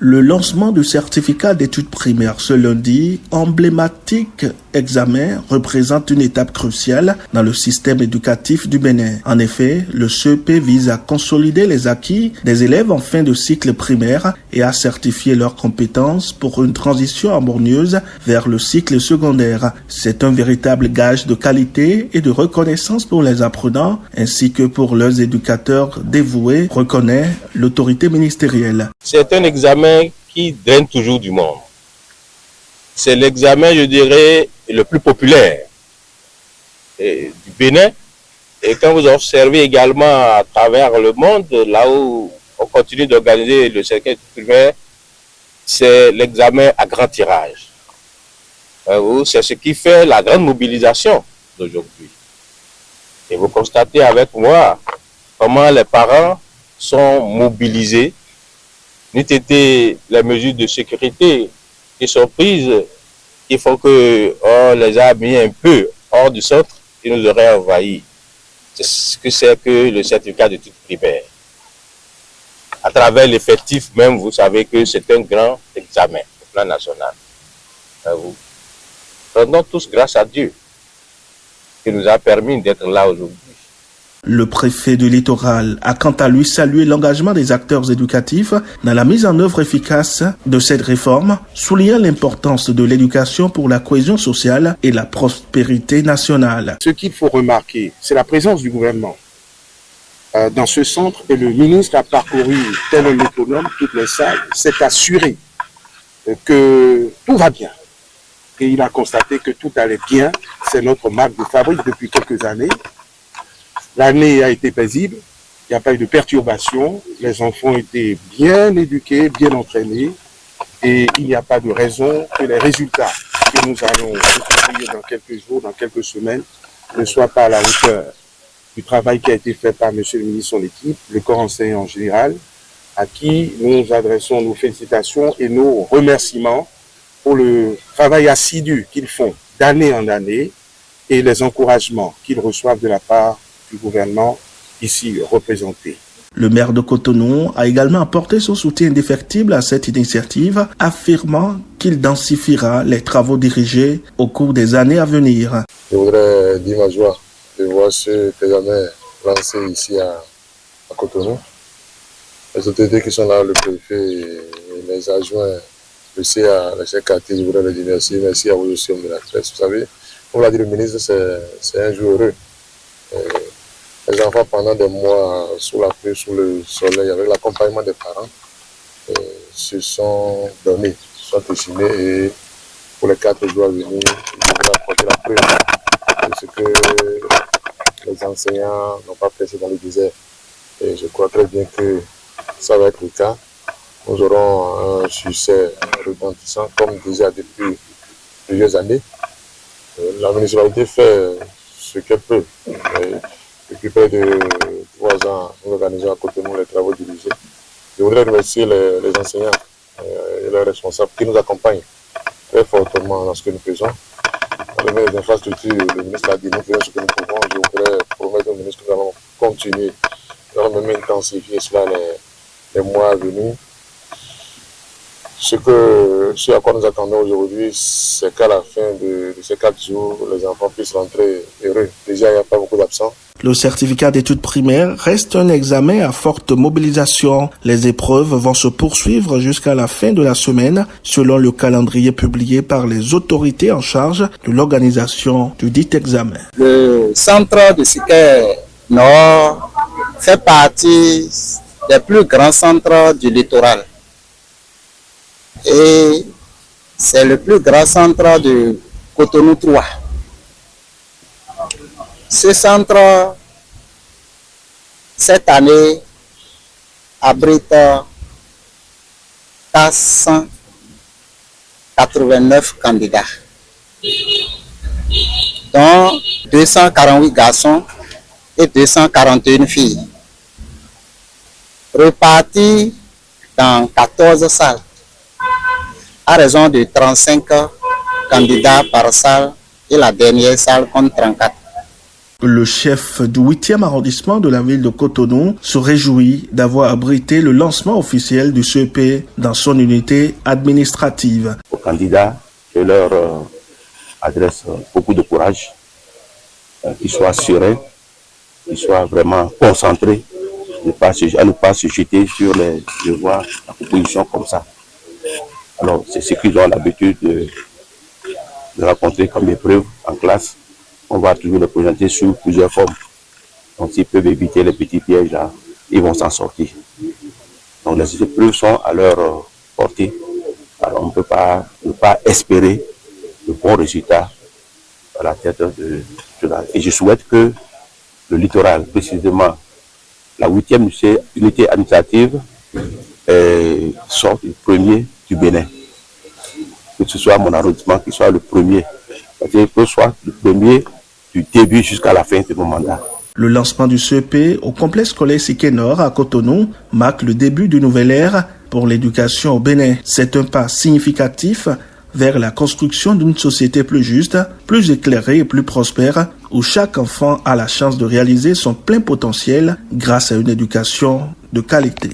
Le lancement du certificat d'études primaires ce lundi, emblématique examen, représente une étape cruciale dans le système éducatif du Bénin. En effet, le CEP vise à consolider les acquis des élèves en fin de cycle primaire et à certifier leurs compétences pour une transition harmonieuse vers le cycle secondaire. C'est un véritable gage de qualité et de reconnaissance pour les apprenants ainsi que pour leurs éducateurs dévoués, reconnaît l'autorité ministérielle. C'est un examen qui draine toujours du monde. C'est l'examen, je dirais, le plus populaire du Bénin. Et quand vous observez également à travers le monde, là où on continue d'organiser le certificat primaire, c'est l'examen à grand tirage. C'est ce qui fait la grande mobilisation d'aujourd'hui. Et vous constatez avec moi comment les parents sont mobilisés. N'eût été les mesures de sécurité qui sont prises, il faut qu'on les a mis un peu hors du centre, qui nous auraient envahis. C'est ce que c'est que le certificat d'études primaires. À travers l'effectif même, vous savez que c'est un grand examen au plan national. Rendons tous grâce à Dieu qui nous a permis d'être là aujourd'hui. Le préfet du littoral a quant à lui salué l'engagement des acteurs éducatifs dans la mise en œuvre efficace de cette réforme, soulignant l'importance de l'éducation pour la cohésion sociale et la prospérité nationale. Ce qu'il faut remarquer, c'est la présence du gouvernement dans ce centre et le ministre a parcouru tel un autonome toutes les salles, s'est assuré que tout va bien. Et il a constaté que tout allait bien. C'est notre marque de fabrique depuis quelques années. L'année a été paisible, il n'y a pas eu de perturbation, les enfants étaient bien éduqués, bien entraînés et il n'y a pas de raison que les résultats que nous allons découvrir dans quelques jours, dans quelques semaines, ne soient pas à la hauteur du travail qui a été fait par M. le ministre, son équipe, le corps enseignant en général, à qui nous adressons nos félicitations et nos remerciements pour le travail assidu qu'ils font d'année en année et les encouragements qu'ils reçoivent de la part du gouvernement ici représenté. Le maire de Cotonou a également apporté son soutien indéfectible à cette initiative, affirmant qu'il densifiera les travaux dirigés au cours des années à venir. Je voudrais dire ma joie de voir ce examen lancé ici à Cotonou. Les autorités qui sont là, le préfet et les adjoints, le CA, les chefs quartiers, je voudrais les dire merci. Merci à vous aussi, hommes de la presse. Vous savez, comme l'a dit le ministre, c'est un jour heureux. Les enfants, pendant des mois, sous la pluie, sous le soleil, avec l'accompagnement des parents, se sont donnés, se sont estimés et pour les 4 jours à venir, ils devraient apporter la preuve de ce que les enseignants n'ont pas pressé dans le désert. Et je crois très bien que ça va être le cas. Nous aurons un succès retentissant, comme déjà depuis plusieurs années. La municipalité fait ce qu'elle peut. Depuis près de 3 ans, nous organisons à Cotonou les travaux dirigés. Je voudrais remercier les enseignants et leurs responsables qui nous accompagnent très fortement dans ce que nous faisons. Dans le domaine des infrastructures, le ministre a dit nous faisons ce que nous pouvons. Je voudrais promettre au ministre que nous allons continuer, nous allons même intensifier cela les mois à venir. Ce à quoi nous attendons aujourd'hui, c'est qu'à la fin de ces 4 jours, les enfants puissent rentrer heureux. Déjà, il n'y a pas beaucoup d'absents. Le certificat d'études primaires reste un examen à forte mobilisation. Les épreuves vont se poursuivre jusqu'à la fin de la semaine, selon le calendrier publié par les autorités en charge de l'organisation du dit examen. Le centre de Siker Nord fait partie des plus grands centres du littoral. Et c'est le plus grand centre de Cotonou 3. Ce centre, cette année, abrite 489 candidats, dont 248 garçons et 241 filles, repartis dans 14 salles, à raison de 35 candidats par salle et la dernière salle compte 34. Le chef du 8e arrondissement de la ville de Cotonou se réjouit d'avoir abrité le lancement officiel du CEP dans son unité administrative. Aux candidats, je leur adresse beaucoup de courage, qu'ils soient sereins, qu'ils soient vraiment concentrés, à ne pas se jeter sur les devoirs, la proposition comme ça. Alors, c'est ce qu'ils ont l'habitude de rencontrer comme épreuve en classe. On va toujours le présenter sous plusieurs formes. Donc, s'ils peuvent éviter les petits pièges là, ils vont s'en sortir. Donc, les épreuves sont à leur portée. Alors, on ne peut pas espérer de bons résultats à la tête de cela. Et je souhaite que le littoral, précisément la 8e unité administrative, sorte le premier du Bénin. Que ce soit mon arrondissement qui soit le premier. C'est-à-dire que ce soit le premier du début jusqu'à la fin de mon mandat. Le lancement du CEP au complexe scolaire Siké Nord à Cotonou marque le début d'une nouvelle ère pour l'éducation au Bénin. C'est un pas significatif vers la construction d'une société plus juste, plus éclairée et plus prospère, où chaque enfant a la chance de réaliser son plein potentiel grâce à une éducation de qualité.